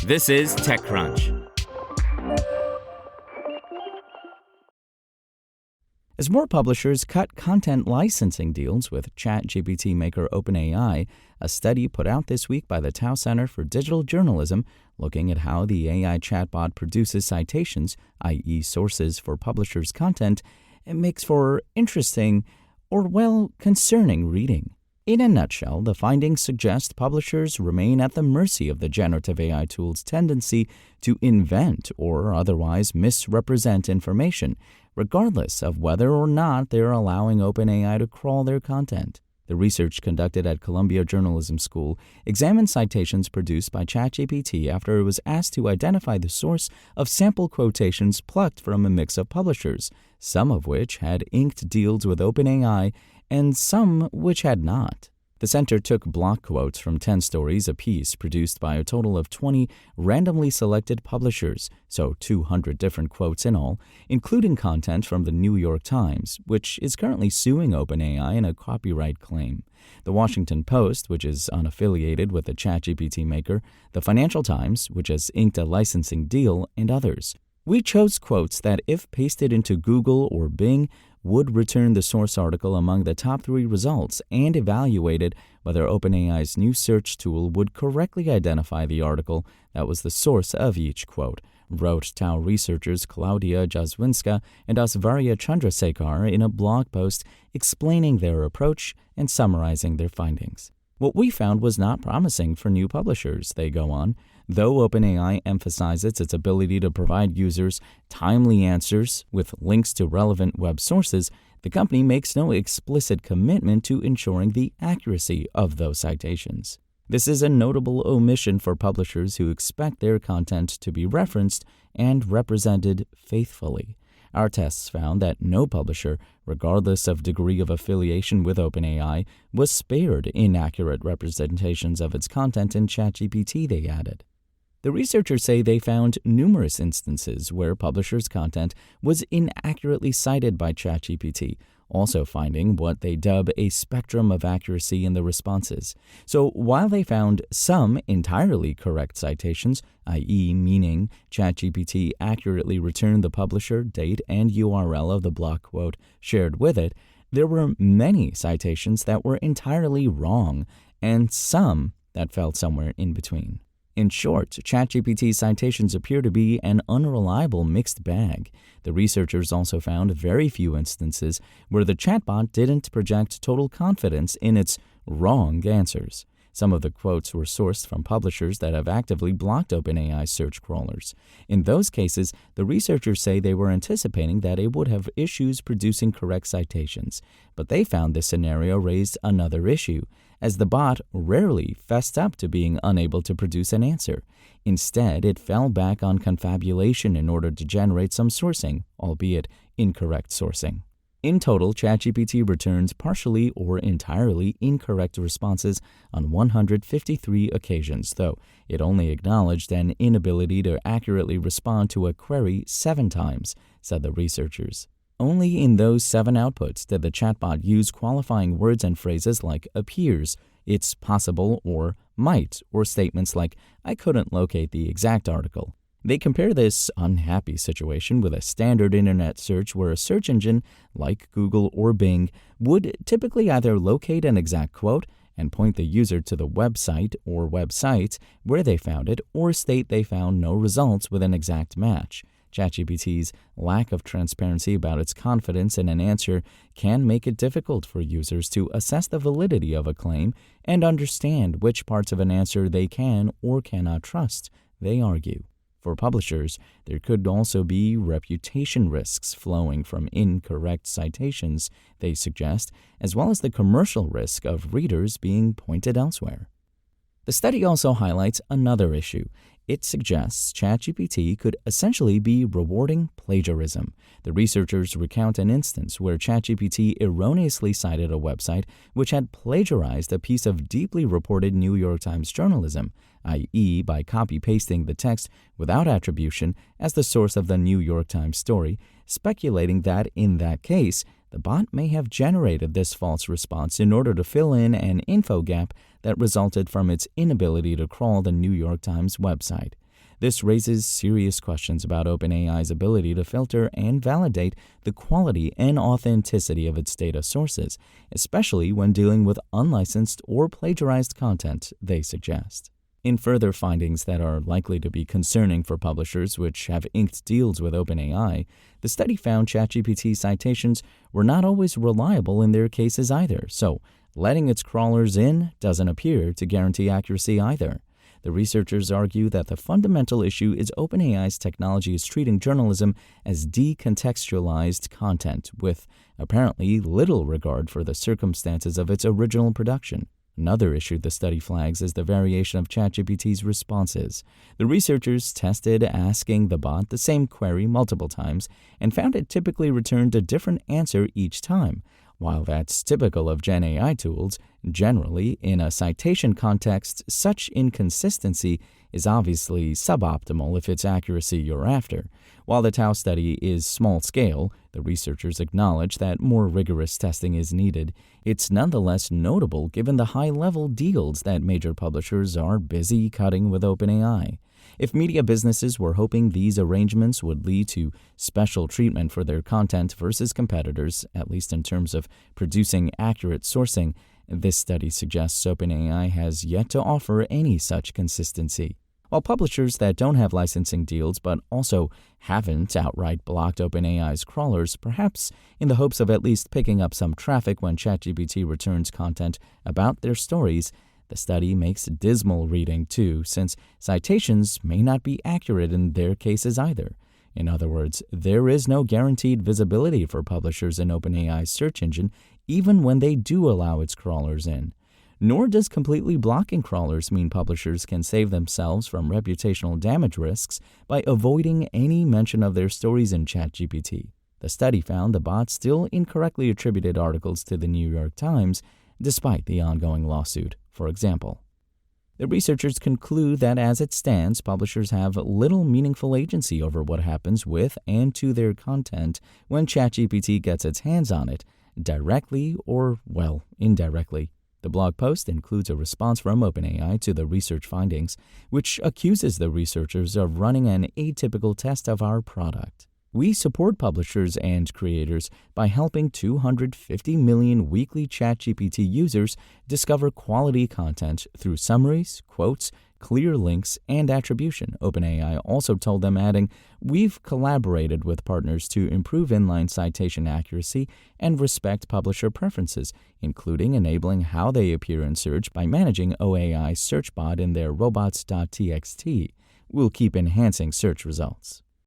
This is TechCrunch. As more publishers cut content licensing deals with ChatGPT-maker OpenAI, a study put out this week by the Tao Center for Digital Journalism looking at how the AI chatbot produces citations, i.e. sources for publishers' content, it makes for interesting or, concerning reading. In a nutshell, the findings suggest publishers remain at the mercy of the generative AI tool's tendency to invent or otherwise misrepresent information, regardless of whether or not they're allowing OpenAI to crawl their content. The research conducted at Columbia Journalism School examined citations produced by ChatGPT after it was asked to identify the source of sample quotations plucked from a mix of publishers, some of which had inked deals with OpenAI and some which had not. The center took block quotes from 10 stories apiece produced by a total of 20 randomly selected publishers, so 200 different quotes in all, including content from the New York Times, which is currently suing OpenAI in a copyright claim, the Washington Post, which is unaffiliated with the ChatGPT maker, the Financial Times, which has inked a licensing deal, and others. We chose quotes that, if pasted into Google or Bing, would return the source article among the top 3 results and evaluated whether OpenAI's new search tool would correctly identify the article that was the source of each quote, wrote Tao researchers Klaudia Jazwinska and Asvarya Chandrasekhar in a blog post explaining their approach and summarizing their findings. What we found was not promising for new publishers, they go on. Though OpenAI emphasizes its ability to provide users timely answers with links to relevant web sources, the company makes no explicit commitment to ensuring the accuracy of those citations. This is a notable omission for publishers who expect their content to be referenced and represented faithfully. Our tests found that no publisher, regardless of degree of affiliation with OpenAI, was spared inaccurate representations of its content in ChatGPT, they added. The researchers say they found numerous instances where publishers' content was inaccurately cited by ChatGPT, also finding what they dub a spectrum of accuracy in the responses. So while they found some entirely correct citations, i.e. meaning ChatGPT accurately returned the publisher, date, and URL of the block quote shared with it, there were many citations that were entirely wrong and some that fell somewhere in between. In short, ChatGPT citations appear to be an unreliable mixed bag. The researchers also found very few instances where the chatbot didn't project total confidence in its wrong answers. Some of the quotes were sourced from publishers that have actively blocked OpenAI search crawlers. In those cases, the researchers say they were anticipating that it would have issues producing correct citations, but they found this scenario raised another issue, as the bot rarely fessed up to being unable to produce an answer. Instead, it fell back on confabulation in order to generate some sourcing, albeit incorrect sourcing. In total, ChatGPT returns partially or entirely incorrect responses on 153 occasions, though it only acknowledged an inability to accurately respond to a query 7 times, said the researchers. Only in those 7 outputs did the chatbot use qualifying words and phrases like appears, it's possible, or might, or statements like I couldn't locate the exact article. They compare this unhappy situation with a standard internet search where a search engine, like Google or Bing, would typically either locate an exact quote and point the user to the website or websites where they found it, or state they found no results with an exact match. ChatGPT's lack of transparency about its confidence in an answer can make it difficult for users to assess the validity of a claim and understand which parts of an answer they can or cannot trust, they argue. For publishers, there could also be reputation risks flowing from incorrect citations, they suggest, as well as the commercial risk of readers being pointed elsewhere. The study also highlights another issue. It suggests ChatGPT could essentially be rewarding plagiarism. The researchers recount an instance where ChatGPT erroneously cited a website which had plagiarized a piece of deeply reported New York Times journalism, i.e. by copy-pasting the text without attribution as the source of the New York Times story, speculating that in that case, The bot may have generated this false response in order to fill in an info gap that resulted from its inability to crawl the New York Times website. This raises serious questions about OpenAI's ability to filter and validate the quality and authenticity of its data sources, especially when dealing with unlicensed or plagiarized content, they suggest. In further findings that are likely to be concerning for publishers which have inked deals with OpenAI, the study found ChatGPT citations were not always reliable in their cases either, so letting its crawlers in doesn't appear to guarantee accuracy either. The researchers argue that the fundamental issue is OpenAI's technology is treating journalism as decontextualized content, with apparently little regard for the circumstances of its original production. Another issue the study flags is the variation of ChatGPT's responses. The researchers tested asking the bot the same query multiple times and found it typically returned a different answer each time. While that's typical of Gen AI tools, generally, in a citation context, such inconsistency is obviously suboptimal if it's accuracy you're after. While the Tau study is small-scale, the researchers acknowledge that more rigorous testing is needed. It's nonetheless notable given the high-level deals that major publishers are busy cutting with OpenAI. If media businesses were hoping these arrangements would lead to special treatment for their content versus competitors, at least in terms of producing accurate sourcing, this study suggests OpenAI has yet to offer any such consistency. While publishers that don't have licensing deals but also haven't outright blocked OpenAI's crawlers, perhaps in the hopes of at least picking up some traffic when ChatGPT returns content about their stories, the study makes dismal reading too, since citations may not be accurate in their cases either. In other words, there is no guaranteed visibility for publishers in OpenAI's search engine, even when they do allow its crawlers in. Nor does completely blocking crawlers mean publishers can save themselves from reputational damage risks by avoiding any mention of their stories in ChatGPT. The study found the bot still incorrectly attributed articles to the New York Times, despite the ongoing lawsuit, for example. The researchers conclude that as it stands, publishers have little meaningful agency over what happens with and to their content when ChatGPT gets its hands on it, directly or, well, indirectly. The blog post includes a response from OpenAI to the research findings, which accuses the researchers of running an atypical test of our product. We support publishers and creators by helping 250 million weekly ChatGPT users discover quality content through summaries, quotes, clear links, and attribution, OpenAI also told them, adding, "We've collaborated with partners to improve inline citation accuracy and respect publisher preferences, including enabling how they appear in search by managing OAI's search bot in their robots.txt. We'll keep enhancing search results."